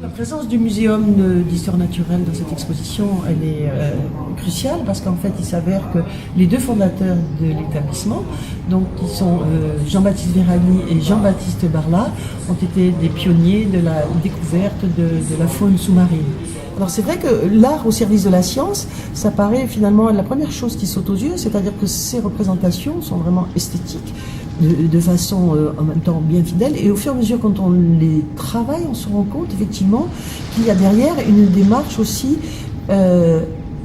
La présence du muséum d'histoire naturelle dans cette exposition, elle est cruciale parce qu'en fait, il s'avère que les deux fondateurs de l'établissement, donc qui sont Jean-Baptiste Vérani et Jean-Baptiste Barla, ont été des pionniers de la découverte de la faune sous-marine. Alors c'est vrai que l'art au service de la science, ça paraît finalement la première chose qui saute aux yeux, c'est-à-dire que ces représentations sont vraiment esthétiques, de façon en même temps bien fidèle, et au fur et à mesure quand on les travaille, on se rend compte effectivement qu'il y a derrière une démarche aussi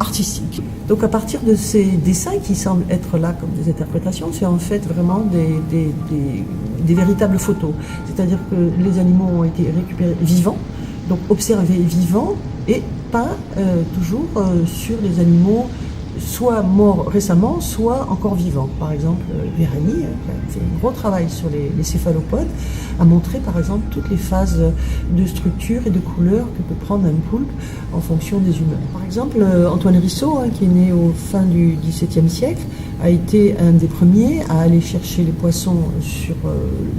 artistique. Donc à partir de ces dessins qui semblent être là comme des interprétations, c'est en fait vraiment des véritables photos. C'est-à-dire que les animaux ont été récupérés vivants, donc observés vivants et peints toujours sur les animaux soit morts récemment, soit encore vivants. Par exemple, Vérani, qui a fait un gros travail sur les céphalopodes, a montré par exemple toutes les phases de structure et de couleur que peut prendre un poulpe en fonction des humeurs. Par exemple, Antoine Risso, qui est né au fin du XVIIe siècle, a été un des premiers à aller chercher les poissons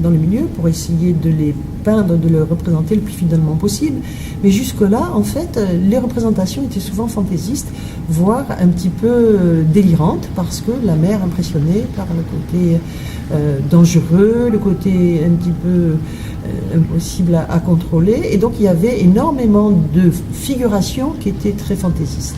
dans le milieu pour essayer de les peindre, de les représenter le plus fidèlement possible. Mais jusque-là, en fait, les représentations étaient souvent fantaisistes, voire un petit peu délirantes, parce que la mer impressionnait par le côté dangereux, le côté un petit peu impossible à contrôler. Et donc il y avait énormément de figurations qui étaient très fantaisistes.